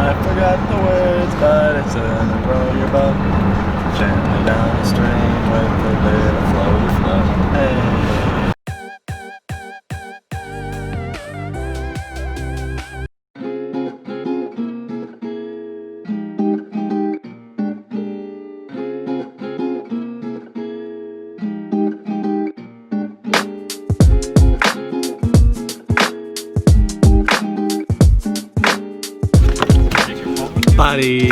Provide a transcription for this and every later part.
I forgot the words, but it's gonna row your boat gently down the stream with a bit of floaty flow. Hey. Buddy.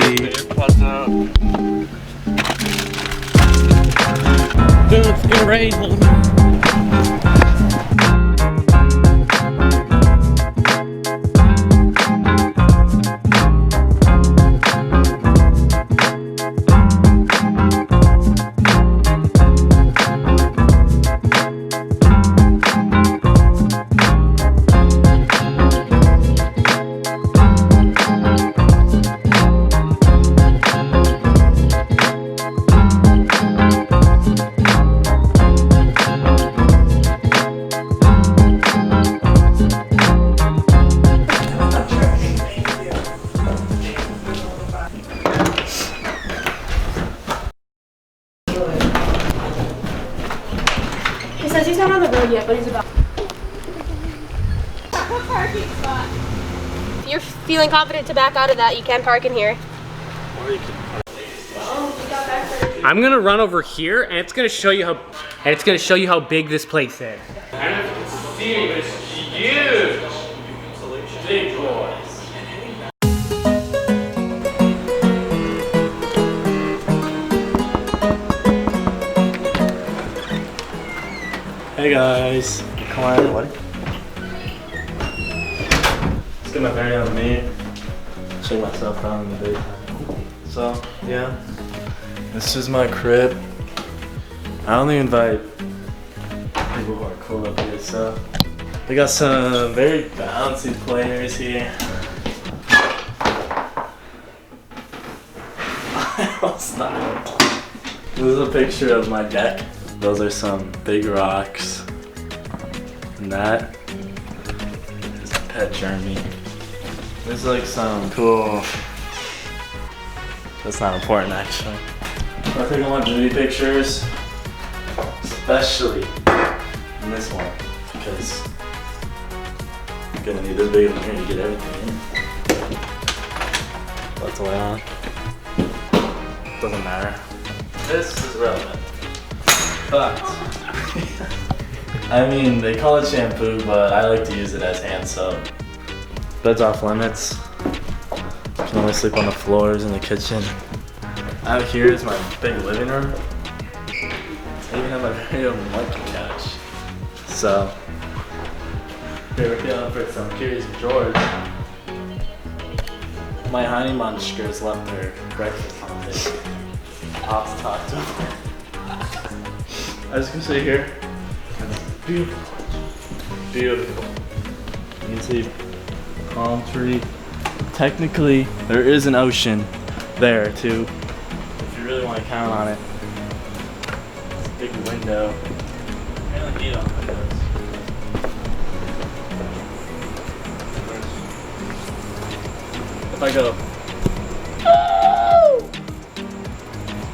Dude, it's gonna rain. He says he's not on the road yet, but he's about. Parking spot. If you're feeling confident to back out of that, you can park in here. Or you can. I'm gonna run over here, and it's gonna show you how big this place is. I don't know if you can see me, but it's huge. Big boys. Hey guys. Come on, what? Let's get my very own me. Check myself out in the daytime. So, yeah. This is my crib. I only invite people who are cool up here, so. We got some very bouncy players here. I almost died. This is a picture of my deck. Those are some big rocks. And that is a pet Jeremy. There's like some cool. That's not important actually. I think I want movie pictures, especially in this one, because I'm gonna need this big one here to get everything in. What's the way on? Doesn't matter. This is relevant. But, I mean, they call it shampoo, but I like to use it as hand soap. Bed's off limits. You can only sleep on the floors in the kitchen. Out here is my big living room. I even have my very own monkey couch. So, here we're feeling for some Curious George. My honey munchkers left their breakfast on the table. I'll have to talk to them. As you can see here, it's beautiful. Beautiful. You can see palm tree. Technically, there is an ocean there too, if you really want to count on it. It's a big window. Really neat on windows. If I go,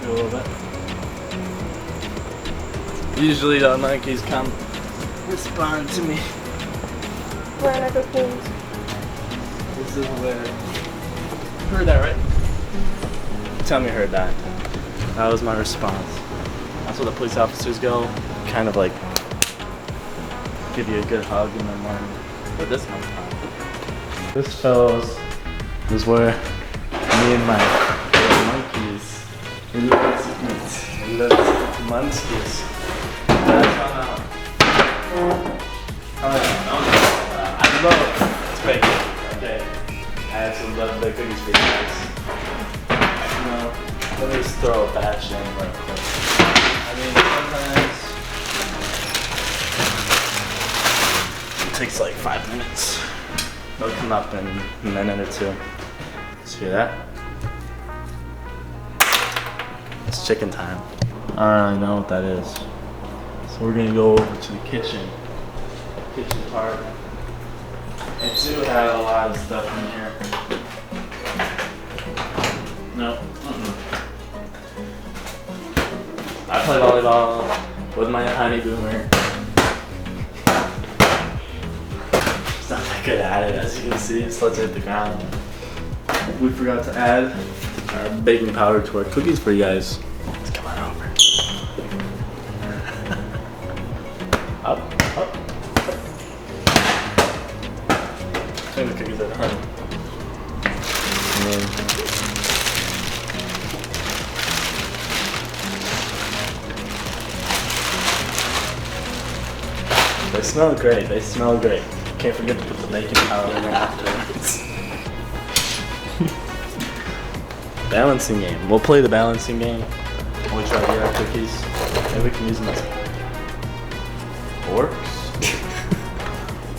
a little bit. Usually the monkeys come respond to me. Where are the things? This is where. Heard that, right? Tell me you heard that. That was my response. That's where the police officers go. Kind of like give you a good hug in the morning. But this one's not. This, fellows, is where me and my little monkeys, little munskies. I love it. It's bacon. Okay. I actually love the cookies for you guys. No, let me just throw a batch in real quick. I mean, sometimes it takes like 5 minutes. They'll come up in a minute or two. See that? It's chicken time. I don't really know what that is. So we're gonna go over to the kitchen part. I do have a lot of stuff in here. No. I play volleyball with my honey boomer. She's not that good at it, as you can see. Just lets it hit the ground. We forgot to add our baking powder to our cookies for you guys. Let's come on over. Up, up. Turn the cookies at honey. And then they smell great. They smell great. Can't forget to put the baking powder in there afterwards. Balancing game. We'll play the balancing game. We'll try to get our cookies. Maybe we can use them as forks.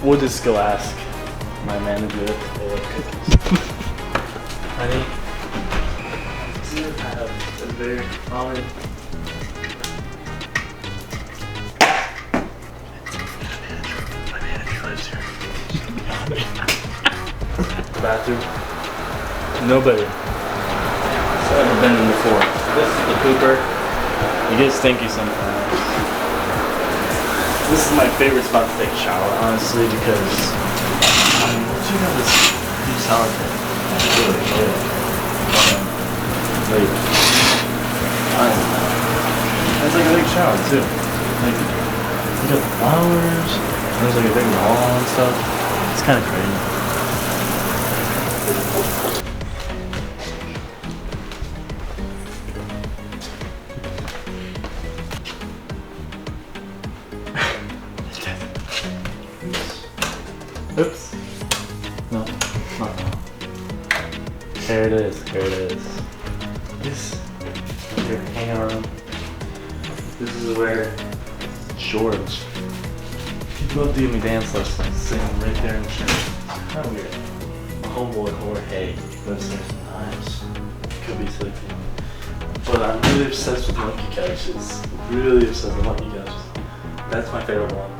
We'll just go ask my manager if they like cookies. Honey, do you have a big almond? My manager lives here. Bathroom. Nobody. I've never been in before. This is the pooper. It gets stinky sometimes. This is my favorite spot to take a shower, honestly, because you know this deep sour thing. It's really good. Like, I don't know. It's like a big shower too. Like, you got the flowers. There's like a big wall and stuff. It's kind of crazy. Oops. No, not that. Here it is. Here it is. This is your hangout room. This is where George, he'd love to give me dance lessons, sitting right there in the chair. Kind of weird. My homeboy Jorge lives there sometimes. Could be sleeping. But I'm really obsessed with monkey couches. Really obsessed with monkey couches. That's my favorite one.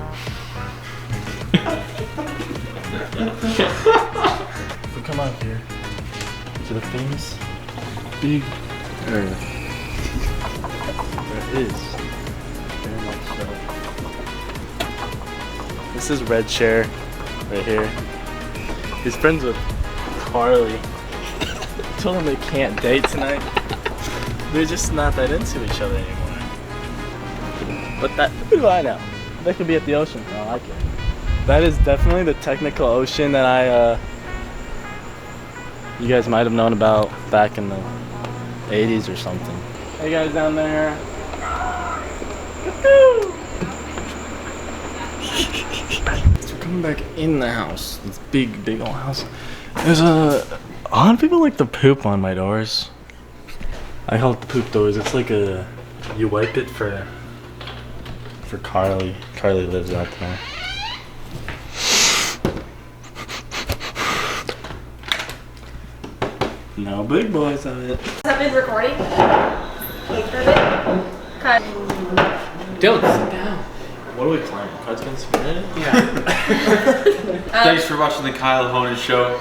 If we come out here to the famous big area, there is very much so. This is Red Chair right here. He's friends with Carly. I told him they can't date tonight. They're just not that into each other anymore. But that, who do I know? They could be at the ocean for all I care. That is definitely the technical ocean that you guys might have known about back in the 80s or something. Hey guys down there. So we're coming back in the house. This big, big old house. There's a lot of people like to poop on my doors. I call it the poop doors. It's like a, you wipe it for Carly. Carly lives out there. No big boys of it. Has that been recording? Like for a bit? Cut. Dylan, sit down. What are we playing? Cards Against Humanity? Yeah. Thanks for watching the Kyle Honan Show.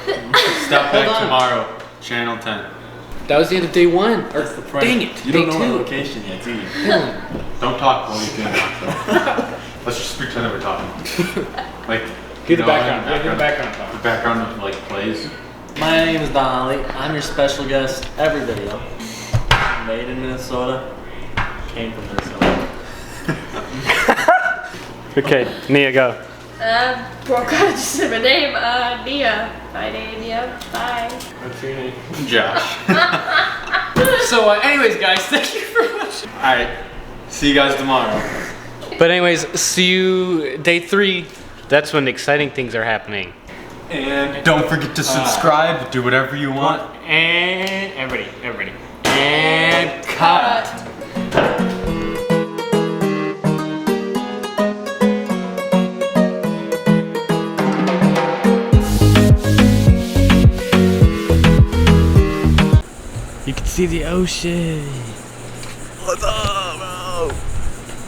Stop back tomorrow, Channel 10. That was the end of day one. Or, That's the prank. dang it. You day don't know two. my location yet, do you? Dylan. Don't talk while you're doing that. Let's just pretend that we're talking. Like, Do the background. Do the background. The background like plays. My name is Donnelly. I'm your special guest every video. Made in Minnesota. Came from Minnesota. Okay, Nia, go. Broke out just my name. Nia. Bye, Nia. Bye. What's your name? Josh. So, anyways, guys, thank you for watching. Alright, see you guys tomorrow. But anyways, see you day 3. That's when exciting things are happening. And don't forget to subscribe, do whatever you want. And everybody. And cut. You can see the ocean.